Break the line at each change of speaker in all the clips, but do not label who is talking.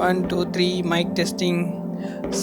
1 2 3 mic testing.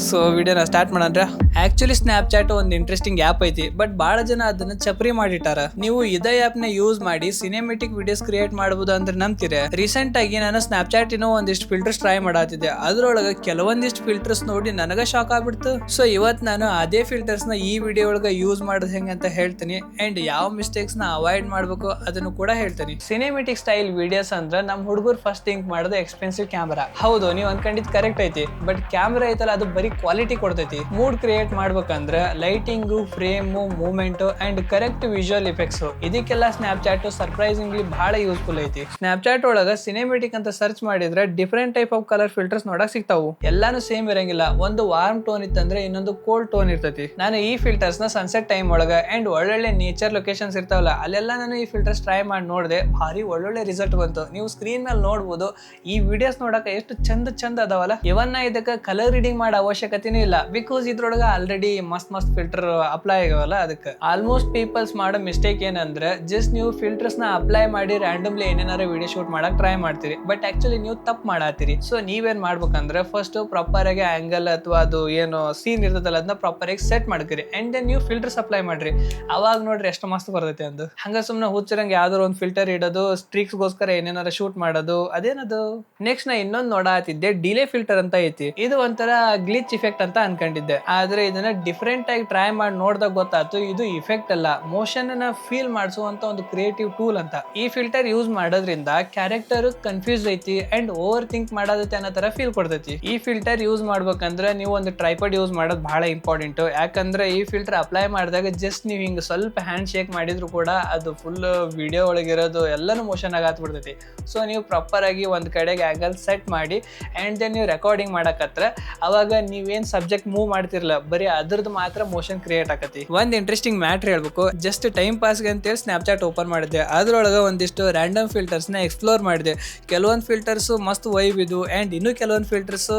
So ವಿಡಿಯೋನ start ಮಾಡೋಣ. Actually Snapchat ಒಂದು ಇಂಟ್ರೆಸ್ಟಿಂಗ್ ಆ್ಯಪ್ ಐತಿ, ಬಟ್ ಭಾಳ ಜನ ಅದನ್ನ ಚಪ್ರಿ ಮಾಡಿಟ್ಟಾರ. ನೀವು ಇದೇ ಆ್ಯಪ್ನ ಯೂಸ್ ಮಾಡಿ ಸಿನಿಮೆಟಿಕ್ ವಿಡಿಯೋಸ್ ಕ್ರಿಯೇಟ್ ಮಾಡಬಹುದು ಅಂದ್ರೆ ನಂಬ್ತೀರಾ? ರೀಸೆಂಟ್ ಆಗಿ ನಾನು ಸ್ನ್ಯಾಪ್ಚಾಟ್ ಇನ್ನೂ ಒಂದಿಷ್ಟು ಫಿಲ್ಟರ್ಸ್ ಟ್ರೈ ಮಾಡತ್ತಿದ್ದೆ. ಅದ್ರೊಳಗೆ ಕೆಲವೊಂದಿಷ್ಟು ಫಿಲ್ಟರ್ಸ್ ನೋಡಿ ನನಗ ಶಾಕ್ ಆಗ್ಬಿಡ್ತು. ಸೊ ಇವತ್ತು ನಾನು ಅದೇ ಫಿಲ್ಟರ್ಸ್ ನ ಈ ವಿಡಿಯೋ ಒಳಗೆ ಯೂಸ್ ಮಾಡೋದು ಹೆಂಗೆ ಅಂತ ಹೇಳ್ತೀನಿ, ಅಂಡ್ ಯಾವ ಮಿಸ್ಟೇಕ್ಸ್ ನ ಅವಾಯ್ಡ್ ಮಾಡಬೇಕು ಅದನ್ನು ಕೂಡ ಹೇಳ್ತೀನಿ. ಸಿನಿಮೆಟಿಕ್ ಸ್ಟೈಲ್ ವಿಡಿಯೋಸ್ ಅಂದ್ರೆ ನಮ್ಮ ಹುಡುಗರು ಫಸ್ಟ್ ಥಿಂಕ್ ಮಾಡೋದು ಎಕ್ಸ್ಪೆನ್ಸಿವ್ ಕ್ಯಾಮ್ರಾ. ಹೌದು, ನೀವು ಅನ್ಕೊಂಡಿದ್ ಕರೆಕ್ಟ್ ಐತಿ, ಬಟ್ ಕ್ಯಾಮ್ರಾ ಐತಲ್ಲ ಅದು ಬರೀ ಕ್ವಾಲಿಟಿ ಕೊಡ್ತೈತಿ. ಮೂಡ್ ಕ್ರಿಯೇಟ್ ಮಾಡ್ಬೇಕಂದ್ರೆ lighting, frame, movement and correct visual effects, ಇದಕ್ಕೆಲ್ಲ ಸ್ನ್ಯಾಪ್ಚಾಟ್ ಸರ್ಪ್ರೈಸಿಂಗ್ಲಿ ಬಹಳ ಯೂಸ್ಫುಲ್ ಐತಿ. ಸ್ನ್ಯಾಪ್ಚಾಟ್ ಒಳಗ ಸಿನಿಮೆಟಿಕ್ ಅಂತ ಸರ್ಚ್ ಮಾಡಿದ್ರೆ different type of colour filters ನೋಡಕ್ ಸಿಗ್ತಾವು. ಎಲ್ಲಾನು ಸೇಮ್ ಇರಂಗಿಲ್ಲ. ಒಂದು ವಾರ್ಮ್ ಟೋನ್ ಇತ್ತಂದ್ರೆ ಇನ್ನೊಂದು ಕೋಲ್ಡ್ ಟೋನ್ ಇರ್ತೈತಿ. ನಾನು ಈ ಫಿಲ್ಟರ್ಸ್ ನ ಸನ್ಸೆಟ್ ಟೈಮ್ ಒಳಗ ಅಂಡ್ ಒಳ್ಳೊಳ್ಳೆ ನೇಚರ್ ಲೊಕೇಶನ್ಸ್ ಇರ್ತಾವಲ್ಲ ಅಲ್ಲೆಲ್ಲ ನಾನು ಈ ಫಿಲ್ಟರ್ಸ್ ಟ್ರೈ ಮಾಡಿ ನೋಡಿದೆ. ಭಾರಿ ಒಳ್ಳೊಳ್ಳೆ ರಿಸಲ್ಟ್ ಬಂತು. ನೀವು ಸ್ಕ್ರೀನ್ ಮೇಲೆ ನೋಡ್ಬೋದು. ಈ ವಿಡಿಯೋಸ್ ನೋಡಕ ಎಷ್ಟು ಚಂದ ಅದಾವಲ್ಲ. ಇವನ್ನ ಇದಕ್ಕೆ ಕಲರ್ ರೀಡಿಂಗ್ ಮಾಡೋ ಅವಶ್ಯಕತೆನೇ ಇಲ್ಲ, ಬಿಕಾಸ್ ಇದ್ರೊಳಗ ಆಲ್ರೆಡಿ ಮಸ್ತ್ ಫಿಲ್ಟರ್ ಅಪ್ಲೈ ಆಗವಲ್ಲ. ಅದಕ್ಕೆ ಆಲ್ಮೋಸ್ಟ್ ಪೀಪಲ್ಸ್ ಮಾಡೋ ಮಿಸ್ಟೇಕ್ ಏನಂದ್ರೆ ಜಸ್ಟ್ ನೀವು ಫಿಲ್ಟರ್ಸ್ ನ ಅಪ್ಲೈ ಮಾಡಿ ರ್ಯಾಂಡಮ್ಲಿ ಏನೇನಾರ ವಿಡಿಯೋ ಶೂಟ್ ಮಾಡಕ್ ಟ್ರೈ ಮಾಡ್ತೀರಿ, ಬಟ್ ಆಕ್ಚುಲಿ ನೀವು ತಪ್ಪು ಮಾಡತ್ತೀರಿ. ಸೊ ನೀವೇನ್ ಮಾಡ್ಬೇಕಂದ್ರೆ ಫಸ್ಟ್ ಪ್ರಾಪರ್ ಆಗಿ ಆಂಗಲ್ ಅಥವಾ ಅದು ಏನು ಸೀನ್ ಇರ್ತದಲ್ಲ ಅದನ್ನ ಪ್ರಾಪರ್ ಆಗಿ ಸೆಟ್ ಮಾಡ್ತೀರಿ, ಅಂಡ್ ದೆನ್ ನೀವು ಫಿಲ್ಟರ್ಸ್ ಅಪ್ಲೈ ಮಾಡ್ರಿ. ಅವಾಗ ನೋಡ್ರಿ ಎಷ್ಟು ಮಸ್ತ್ ಬರ್ತೈತಿ ಅಂದು. ಹಂಗ ಸುಮ್ನೆ ಹುಚ್ಚರಂಗೆ ಯಾವ್ದಾರು ಒಂದು ಫಿಲ್ಟರ್ ಇಡೋದು, ಸ್ಟ್ರೀಕ್ಸ್ ಗೋಸ್ಕರ ಏನೇನಾರ ಶೂಟ್ ಮಾಡೋದು, ಅದೇನದು. ನೆಕ್ಸ್ಟ್ ನಾ ಇನ್ನೊಂದು ನೋಡಾತಿದ್ದೆ, ಡಿಲೇ ಫಿಲ್ಟರ್ ಅಂತ ಐತಿ. ಇದು ಒಂಥರ ಗ್ಲಿಚ್ ಇಫೆಕ್ಟ್ ಅಂತ ಅನ್ಕೊಂಡಿದ್ದೆ, ಆದ್ರೆ ಇದನ್ನ ಡಿಫ್ರೆಂಟ್ ಆಗಿ ಟ್ರೈ ಮಾಡಿ ನೋಡ್ದಾಗ ಗೊತ್ತಾಯ್ತು ಇದು ಇಫೆಕ್ಟ್ ಅಲ್ಲ, ಮೋಷನ್ ಅನ್ನ ಫೀಲ್ ಮಾಡಿಸುವಂತ ಒಂದು ಕ್ರಿಯೇಟಿವ್ ಟೂಲ್ ಅಂತ. ಈ ಫಿಲ್ಟರ್ ಯೂಸ್ ಮಾಡೋದ್ರಿಂದ ಕ್ಯಾರೆಕ್ಟರ್ ಕನ್ಫ್ಯೂಸ್ ಐತಿ ಅಂಡ್ ಓವರ್ ಥಿಂಕ್ ಮಾಡೋದೈತಿ ಅನ್ನೋ ತರ ಫೀಲ್ ಕೊಡ್ತೈತಿ. ಈ ಫಿಲ್ಟರ್ ಯೂಸ್ ಮಾಡ್ಬೇಕಂದ್ರೆ ನೀವು ಒಂದು ಟ್ರೈಪಾಡ್ ಯೂಸ್ ಮಾಡೋದು ಬಹಳ ಇಂಪಾರ್ಟೆಂಟ್. ಯಾಕಂದ್ರೆ ಈ ಫಿಲ್ಟರ್ ಅಪ್ಲೈ ಮಾಡಿದಾಗ ಜಸ್ಟ್ ನೀವು ಹಿಂಗ್ ಸ್ವಲ್ಪ ಹ್ಯಾಂಡ್ ಶೇಕ್ ಮಾಡಿದ್ರು ಕೂಡ ಅದು ಫುಲ್ ವಿಡಿಯೋ ಒಳಗಿರೋದು ಎಲ್ಲಾನು ಮೋಷನ್ ಆಗತ್ ಬಿಡ್ತೈತಿ. ಸೊ ನೀವು ಪ್ರಾಪರ್ ಆಗಿ ಒಂದ್ ಕಡೆಗೆ ಆಂಗಲ್ ಸೆಟ್ ಮಾಡಿ ಅಂಡ್ ದೆನ್ ನೀವು ರೆಕಾರ್ಡಿಂಗ್ ಮಾಡಕತ್ರ ಅವಾಗ ನೀವೇನ್ ಸಬ್ಜೆಕ್ಟ್ ಮೂವ್ ಮಾಡ್ತಿರಲ್ಲ ಬರೀ ಅದ್ರದ್ದು ಮಾತ್ರ ಮೋಷನ್ ಕ್ರಿಯೇಟ್ ಆಗತಿ. ಒಂದ್ ಇಂಟ್ರೆಸ್ಟಿಂಗ್ ಮ್ಯಾಟ್ರ್ ಹೇಳ್ಬೇಕು. ಜಸ್ಟ್ ಟೈಮ್ ಪಾಸ್ಗೆ ಅಂತೇಳಿ ಸ್ನ್ಯಾಪ್ಚಾಟ್ ಓಪನ್ ಮಾಡಿದೆ. ಅದ್ರೊಳಗೆ ಒಂದಿಷ್ಟು ರ್ಯಾಂಡಮ್ ಫಿಲ್ಟರ್ಸ್ ನ ಎಕ್ಸ್ಪ್ಲೋರ್ ಮಾಡಿದೆ. ಕೆಲವೊಂದು ಫಿಲ್ಟರ್ಸ್ ಮಸ್ತ್ ವೈಬ್ ಇದ್ವು ಅಂಡ್ ಇನ್ನು ಕೆಲವೊಂದು ಫಿಲ್ಟರ್ಸ್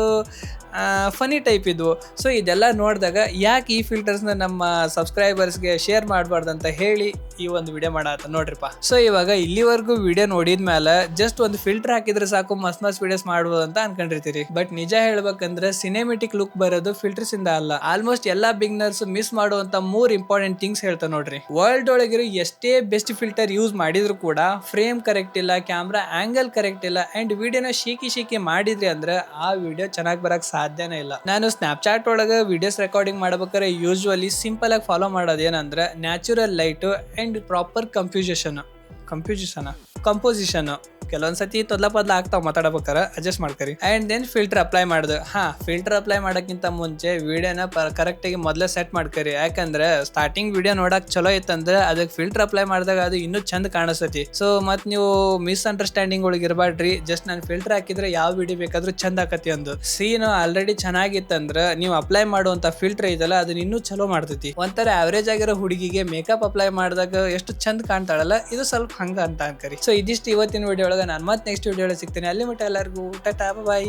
ಫನಿ ಟೈಪ್ ಇದ್ವು. ಸೊ ಇದೆಲ್ಲ ನೋಡಿದಾಗ ಯಾಕೆ ಈ ಫಿಲ್ಟರ್ಸ್ನ ನಮ್ಮ ಸಬ್ಸ್ಕ್ರೈಬರ್ಸ್ಗೆ ಶೇರ್ ಮಾಡಬಾರ್ದು ಅಂತ ಹೇಳಿ ಈ ಒಂದು ವಿಡಿಯೋ ಮಾಡತ್ತ ನೋಡ್ರಿಪ್ಪ. ಸೊ ಇವಾಗ ಇಲ್ಲಿವರೆಗೂ ವಿಡಿಯೋ ನೋಡಿದ್ಮೇಲೆ ಜಸ್ಟ್ ಒಂದು ಫಿಲ್ಟರ್ ಹಾಕಿದ್ರೆ ಸಾಕು ಮಸ್ತ್ ವಿಡಿಯೋಸ್ ಮಾಡ್ಬೋದು ಅಂತ ಅನ್ಕೊಂಡಿರ್ತೀರಿ, ಬಟ್ ನಿಜ ಹೇಳ್ಬೇಕಂದ್ರೆ ಸಿನಿಮೆಟಿಕ್ ಲುಕ್ ಬರೋದು ಫಿಲ್ಟರ್ಸ್ ಇಂದ ಅಲ್ಲ. ಆಲ್ಮೋಸ್ಟ್ ಎಲ್ಲಾ ಬಿಗ್ನರ್ಸ್ ಮಿಸ್ ಮಾಡುವಂತ 3 ಇಂಪಾರ್ಟೆಂಟ್ ಥಿಂಗ್ಸ್ ಹೇಳ್ತಾ ನೋಡ್ರಿ. ವರ್ಲ್ಡ್ ಒಳಗಿರೋ ಎಷ್ಟೇ ಬೆಸ್ಟ್ ಫಿಲ್ಟರ್ ಯೂಸ್ ಮಾಡಿದ್ರು ಕೂಡ ಫ್ರೇಮ್ ಕರೆಕ್ಟ್ ಇಲ್ಲ, ಕ್ಯಾಮ್ರಾ ಆಂಗಲ್ ಕರೆಕ್ಟ್ ಇಲ್ಲ ಅಂಡ್ ವಿಡಿಯೋನ ಶೀಕಿ ಮಾಡಿದ್ರಿ ಅಂದ್ರೆ ಆ ವಿಡಿಯೋ ಚೆನ್ನಾಗಿ ಬರಕ್ ಸಾಧ್ಯನೇ ಇಲ್ಲ. ನಾನು ಸ್ನ್ಯಾಪ್ಚಾಟ್ ಒಳಗೆ ವಿಡಿಯೋಸ್ ರೆಕಾರ್ಡಿಂಗ್ ಮಾಡ್ಬೇಕಾದ್ರೆ ಯೂಶುವಲಿ ಸಿಂಪಲ್ ಆಗಿ ಫಾಲೋ ಮಾಡೋದು ಏನಂದ್ರೆ natural light and proper composition ಕೆಲವೊಂದ್ಸತಿ ತೊದ್ಲ ಆಗ್ತಾವ ಮಾತಾಡಬೇಕಾರ, ಅಡ್ಜಸ್ಟ್ ಮಾಡ್ಕರಿ. ಅಂಡ್ ದೆನ್ ಫಿಲ್ಟರ್ ಅಪ್ಲೈ ಮಾಡುದು. ಫಿಲ್ಟರ್ ಅಪ್ಲೈ ಮಾಡಕ್ಕಿಂತ ಮುಂಚೆ ವಿಡಿಯೋನ ಕರೆಕ್ಟ್ ಆಗಿ ಮೊದಲೇ ಸೆಟ್ ಮಾಡ್ಕರಿ. ಯಾಕಂದ್ರೆ ಸ್ಟಾರ್ಟಿಂಗ್ ವಿಡಿಯೋ ನೋಡಕ್ ಚಲೋ ಇತ್ತಂದ್ರೆ ಅದಕ್ಕೆ ಫಿಲ್ಟರ್ ಅಪ್ಲೈ ಮಾಡಿದಾಗ ಅದು ಇನ್ನೂ ಚಂದ ಕಾಣಿಸ್ತೈತಿ. ಸೊ ಮತ್ ನೀವು ಮಿಸ್ ಅಂಡರ್ಸ್ಟ್ಯಾಂಡಿಂಗ್ ಒಳಗೆ ಇರಬಾರ್ದ್ರಿ. ಜಸ್ಟ್ ನಾನು ಫಿಲ್ಟರ್ ಹಾಕಿದ್ರೆ ಯಾವ ವಿಡಿಯೋ ಬೇಕಾದ್ರೂ ಚಂದ ಆಕತಿ ಅಂದು. ಸೀನ್ ಆಲ್ರೆಡಿ ಚೆನ್ನಾಗಿತ್ತಂದ್ರೆ ನೀವು ಅಪ್ಲೈ ಮಾಡುವಂತ ಫಿಲ್ಟರ್ ಇದಲ್ಲ ಅದನ್ನ ಇನ್ನೂ ಚಲೋ ಮಾಡ್ತೈತಿ. ಒಂಥರ ಆವರೇಜ್ ಆಗಿರೋ ಹುಡುಗಿಗೆ ಮೇಕಪ್ ಅಪ್ಲೈ ಮಾಡಿದಾಗ ಎಷ್ಟು ಚಂದ ಕಾಣ್ತಾಳಲ್ಲ, ಇದು ಸ್ವಲ್ಪ ಹಂಗ ಅಂತ ಅನ್ಕರಿ. ಸೊ ಇದಿಷ್ಟು ಇವತ್ತಿನ ವಿಡಿಯೋ ಒಳಗೆ. ನಾನು ಮತ್ತೆ ನೆಕ್ಸ್ಟ್ ವಿಡಿಯೋ ಒಳಗೆ ಸಿಗ್ತೇನೆ. ಅಲ್ಲಿ ಮಟ್ಟ ಎಲ್ಲರಿಗೂ ಟಾಟಾ, ಬಾಯ್.